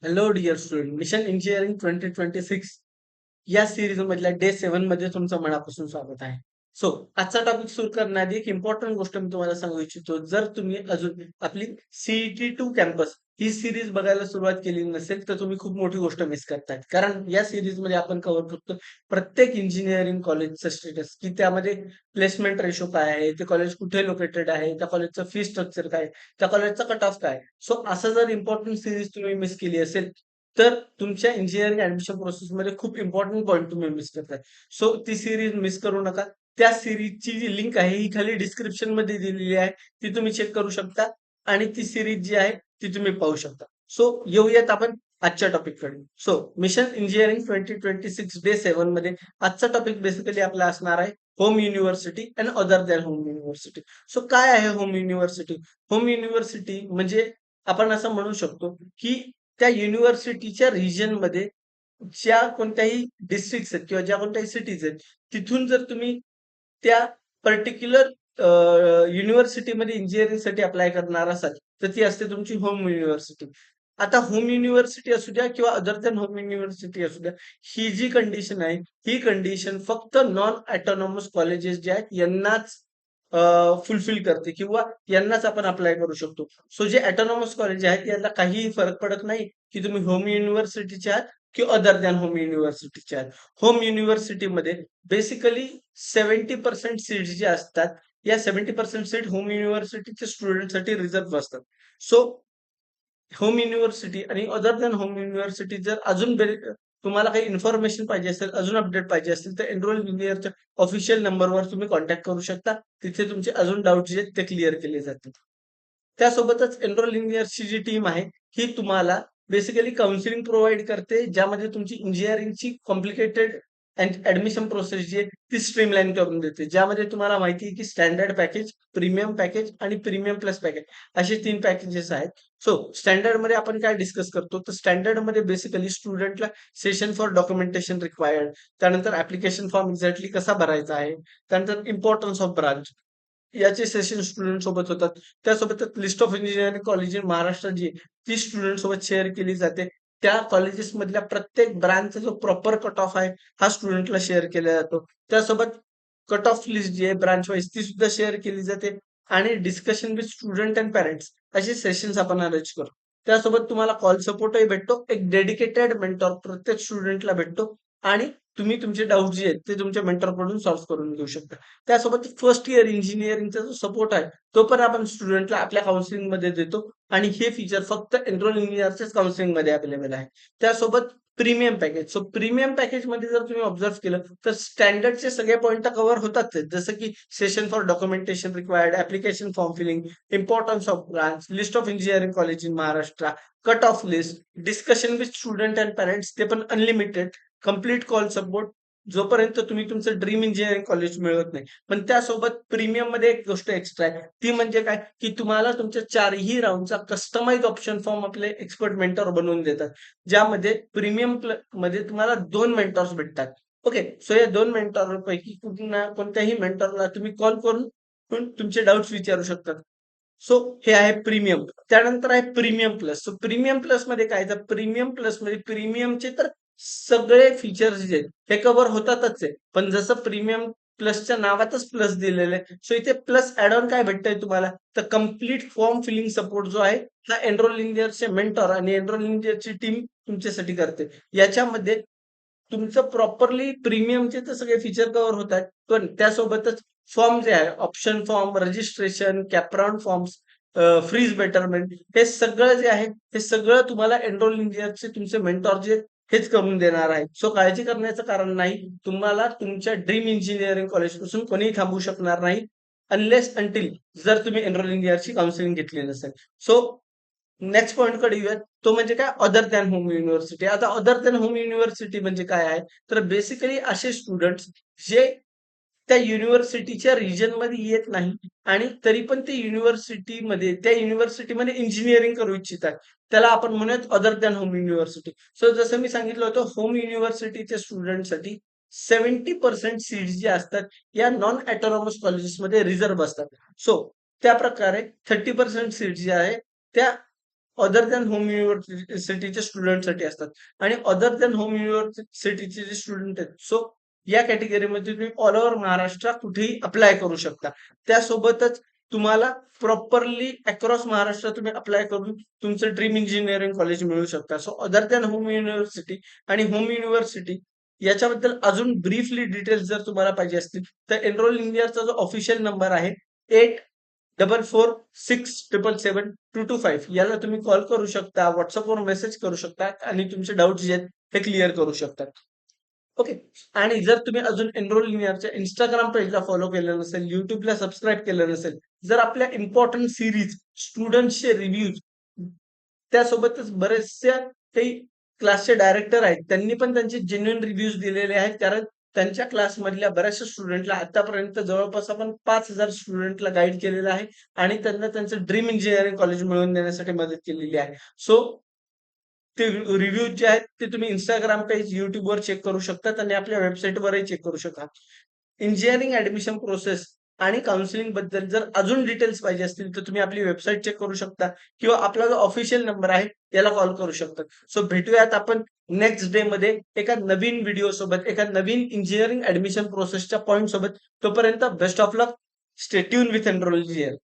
Hello dear student, mission engineering 2026 या series मधल्या day 7 मध्ये तुमचं मनापासून स्वागत आहे. सो आजचा टॉपिक सुरू करण्याआधी एक इम्पॉर्टंट गोष्ट मी तुम्हाला सांगू इच्छितो. जर तुम्ही अजून आपली सीईटी टू कॅम्पस ही सिरीज बघायला सुरुवात केली नसेल तर तुम्ही खूप मोठी गोष्ट मिस करतायत. कारण या सिरीज मध्ये आपण कव्हर करतो प्रत्येक इंजिनिअरिंग कॉलेजचं स्टेटस, की त्यामध्ये प्लेसमेंट रेशो काय आहे, ते कॉलेज कुठे लोकेटेड आहे, त्या कॉलेजचं फी स्ट्रक्चर काय, त्या कॉलेजचा कट ऑफ काय. सो असं जर इम्पॉर्टंट सिरीज तुम्ही मिस केली असेल तर तुमच्या इंजिनिअरिंग ऍडमिशन प्रोसेसमध्ये खूप इम्पॉर्टंट पॉईंट तुम्ही मिस करताय. सो ती सिरीज मिस करू नका. त्या सिरीजची जी लिंक आहे ही खाली डिस्क्रिप्शन मध्ये दिलेली आहे, ती तुम्ही चेक करू शकता आणि ती सिरीज जी आहे ती तुम्ही पाहू शकता. सो येऊयात आपण आजच्या टॉपिक कडे. सो मिशन इंजिनिअरिंग 2026 डे 7 मध्ये आजचा टॉपिक बेसिकली आपला असणार आहे home university and other than home university. So काय आहे होम युनिव्हर्सिटी? होम युनिव्हर्सिटी म्हणजे आपण असं म्हणू शकतो की त्या युनिव्हर्सिटीच्या रिजनमध्ये ज्या कोणत्याही डिस्ट्रिक्ट्स आहेत किंवा ज्या कोणत्याही सिटीज आहेत, तिथून जर तुम्ही त्या पर्टिक्युलर युनिव्हर्सिटीमध्ये इंजिनिअरिंगसाठी अप्लाय करणार असाल, तर ती असते तुमची होम युनिव्हर्सिटी. आता होम युनिव्हर्सिटी असू द्या किंवा अदर दॅन होम युनिव्हर्सिटी असू द्या, ही जी कंडिशन आहे, ही कंडिशन फक्त नॉन ऑटोनॉमस कॉलेजेस जे आहेत यांनाच फुलफिल करते किंवा यांनाच आपण अप्लाय करू शकतो. सो जे ऑटोनॉमस कॉलेज आहेत याला काहीही फरक पडत नाही, की तुम्ही होम युनिव्हर्सिटीचे आहात किंवा अदर दॅन होम युनिव्हर्सिटीचे आहात. होम युनिव्हर्सिटीमध्ये बेसिकली 70% सीट्स जे असतात, या 70% सीट होम युनिव्हर्सिटीच्या स्टुडंटसाठी रिझर्व्ह असतात. सो होम युनिव्हर्सिटी आणि अदर दॅन होम युनिव्हर्सिटी जर अजून तुम्हाला काही इन्फॉर्मेशन पाहिजे असेल, अजून अपडेट पाहिजे असतील, तर एनरोल इंजिनिअरच्या ऑफिशियल नंबरवर तुम्ही कॉन्टॅक्ट करू शकता. तिथे तुमचे अजून डाउट जे आहेत ते क्लिअर केले जातील. त्यासोबतच एनरोल इंजिनिअर्सची जी टीम आहे, ही तुम्हाला बेसिकली काउन्सिलिंग प्रोव्हाईड करते, ज्यामध्ये तुमची इंजिनिअरिंगची कॉम्प्लिकेटेड ॲडमिशन प्रोसेस जी आहे, ती स्ट्रीमलाईन करून देते. ज्यामध्ये तुम्हाला माहिती आहे, की स्टँडर्ड पॅकेज आणि प्रीमियम प्लस पॅकेज असे 3 पॅकेजेस आहेत. सो स्टँडर्डमध्ये आपण काय डिस्कस करतो, तर स्टँडर्डमध्ये बेसिकली स्टुडंटला सेशन फॉर डॉक्युमेंटेशन रिक्वायर्ड, त्यानंतर ॲप्लिकेशन फॉर्म एक्झॅक्टली कसा भरायचा आहे, त्यानंतर इम्पोर्टन्स ऑफ ब्रांच याचे सेशन स्टुडंट सोबत होतात. त्यासोबतच list of engineering college in Maharashtra जी आहे, ती स्टुडंट सोबत शेअर केली जाते. त्या कॉलेजेस मधल्या प्रत्येक ब्रांचचा जो प्रॉपर कट ऑफ आहे, हा स्टुडंटला शेअर केला जातो. त्यासोबत कट ऑफ लिस्ट जी आहे ब्रांच वाईज ती सुद्धा शेअर केली जाते आणि discussion with student and parents असे सेशन्स आपण अरेंज करतो. त्यासोबत तुम्हाला कॉल सपोर्टही भेटतो. एक डेडिकेटेड मेंटॉर प्रत्येक स्टुडंटला भेटतो आणि तुम्ही तुमचे डाउट जे आहेत ते तुमच्या मेंटॉरकडून सॉल्व्ह करून घेऊ शकता. त्यासोबत फर्स्ट इयर इंजिनिअरिंगचा जो सपोर्ट आहे, तो पण आपण स्टुडंटला आपल्या काउन्सिलिंगमध्ये देतो आणि हे फीचर फक्त एनरोल इंजिनिअरच्याच काउन्सिलिंगमध्ये अवेलेबल आहे. त्यासोबत प्रीमियम पॅकेज. सो प्रीमियम पॅकेजमध्ये जर तुम्ही ऑब्झर्व्ह केलं, तर स्टँडर्डचे सगळे पॉइंट कव्हर होताच आहेत. जसं की session for documentation required, application form filling, importance of branch, list of engineering college in Maharashtra, cut off list, discussion with student and parents ते पण अनलिमिटेड, कंप्लीट कॉल सपोर्ट जोपर्यंत तुम्ही तुमचं ड्रीम इंजिनिअरिंग कॉलेज मिळवत नाही. पण त्यासोबत प्रीमियम मध्ये एक गोष्ट एक्स्ट्रा आहे. ती म्हणजे काय, की तुम्हाला तुमच्या चारही राउंडचा कस्टमाइज ऑप्शन फॉर्म आपले एक्सपर्ट मेंटॉर बनवून देतात. ज्यामध्ये प्रीमियम मध्ये तुम्हाला 2 मेंटॉर्स भेटतात. ओके. सो या 2 मेंटॉरपैकी कोणत्याही मेंटॉरला तुम्ही कॉल करून पण तुमचे डाउट्स विचारू शकतात. सो हे आहे प्रीमियम. त्यानंतर आहे premium plus. So premium plus मध्ये काय, तर प्रीमियम प्लस मध्ये प्रीमियमचे तर सगळे फीचर्स जे आहेत हे कव्हर होतातच आहे. पण जसं प्रीमियम प्लसच्या नावातच प्लस दिलेलं आहे. सो इथे प्लस ऍड ऑन काय भेटतंय तुम्हाला, तर कम्प्लीट फॉर्म फिलिंग सपोर्ट जो आहे हा एनरोल इंजिनिअरचे मेंटॉर आणि एनरोल इंजिनिअरची टीम तुमच्यासाठी करते. याच्यामध्ये तुमचं प्रॉपरली प्रीमियमचे तर सगळे फीचर कव्हर होतात. पण त्यासोबतच फॉर्म जे आहे, option form, registration, CAP round forms, freeze betterment, हे सगळं जे आहे, हे सगळं तुम्हाला एनरोल इंजिनिअरचे तुमचे मेंटॉर जे हेच करून देणार आहेत. सो काळजी करण्याचं कारण नाही. तुम्हाला तुमच्या ड्रीम इंजिनिअरिंग कॉलेजपासून कोणीही थांबवू शकणार नाही. अनलेस अंटिल जर तुम्ही एनरोल इंजिनिअरची काउन्सिलिंग घेतली नसेल. सो नेक्स्ट पॉइंट कडे येऊयात. तो म्हणजे काय, अदर दॅन होम युनिव्हर्सिटी. आता अदर दॅन होम युनिव्हर्सिटी म्हणजे काय आहे, तर बेसिकली असे स्टुडंट्स जे त्या युनिव्हर्सिटीच्या रिजनमध्ये येत नाही आणि तरी पण ते त्या युनिव्हर्सिटीमध्ये इंजिनिअरिंग करू इच्छितात. त्याला आपण म्हणूयात other than home university. So जसं मी सांगितलं होतं, होम युनिव्हर्सिटीच्या स्टुडंटसाठी 70% सीट्स जे असतात या नॉन ऑटोनॉमस कॉलेजेसमध्ये रिझर्व्ह असतात. सो त्या प्रकारे 30% सीट्स जे आहे त्या अदर दॅन होम युनिव्हर्सिटीच्या स्टुडंटसाठी असतात. आणि अदर दॅन होम युनिव्हर्सिटीचे जे स्टुडंट आहेत, सो या कॅटेगरीमध्ये तुम्ही ऑल ओव्हर महाराष्ट्र कुठेही अप्लाय करू शकता. त्यासोबतच तुम्हाला प्रॉपरली अक्रॉस महाराष्ट्र तुम्ही अप्लाय करून तुमचं ड्रीम इंजिनिअरिंग कॉलेज मिळू शकता. So other than home university आणि होम युनिव्हर्सिटी याच्याबद्दल अजून ब्रीफली डिटेल्स जर तुम्हाला पाहिजे असतील, तर एनरोल इंडियाचा जो ऑफिशियल नंबर आहे 8446777225 याला तुम्ही कॉल करू शकता, व्हॉट्सअपवर मेसेज करू शकता आणि तुमचे डाउट्स जे आहेत ते क्लिअर करू शकता. ओके. आणि जर तुम्ही अजून एनरोल इंडियाच्या Instagram पेजला फॉलो केलं नसेल, YouTubeला सबस्क्राईब केलं नसेल, जर आपल्या इम्पोर्टंट सीरीज, स्टुडंट्सचे रिव्ह्यूज, त्यासोबतच बरेचशा काही क्लासचे डायरेक्टर आहेत, त्यांनी पण त्यांचे जेन्युइन रिव्ह्यूज दिलेले आहेत. कारण त्यांच्या क्लासमधल्या बऱ्याचशा स्टुडंटला आतापर्यंत जवळपास आपण 5,000 स्टुडंटला गाईड केलेलं आहे आणि त्यांना त्यांचं ड्रीम इंजिनिअरिंग कॉलेज मिळवून देण्यासाठी मदत केलेली आहे. सो ते रिव्ह्यूज जे आहेत ते तुम्ही Instagram पेज, YouTubeवर चेक करू शकतात आणि आपल्या वेबसाईटवरही चेक करू शकता. इंजिनिअरिंग ॲडमिशन प्रोसेस आणि काउन्सिलिंग बद्दल जर अजून डिटेल्स पाहिजे असतील, तर तुम्ही आपली वेबसाईट चेक करू शकता किंवा आपला जो ऑफिशियल नंबर आहे याला कॉल करू शकता. सो भेटूयात आपण नेक्स्ट डेमध्ये एका नवीन व्हिडिओ सोबत, एका नवीन इंजिनिअरिंग ॲडमिशन प्रोसेसच्या पॉइंट सोबत. तोपर्यंत best of luck. Stay tune with enrol engineer.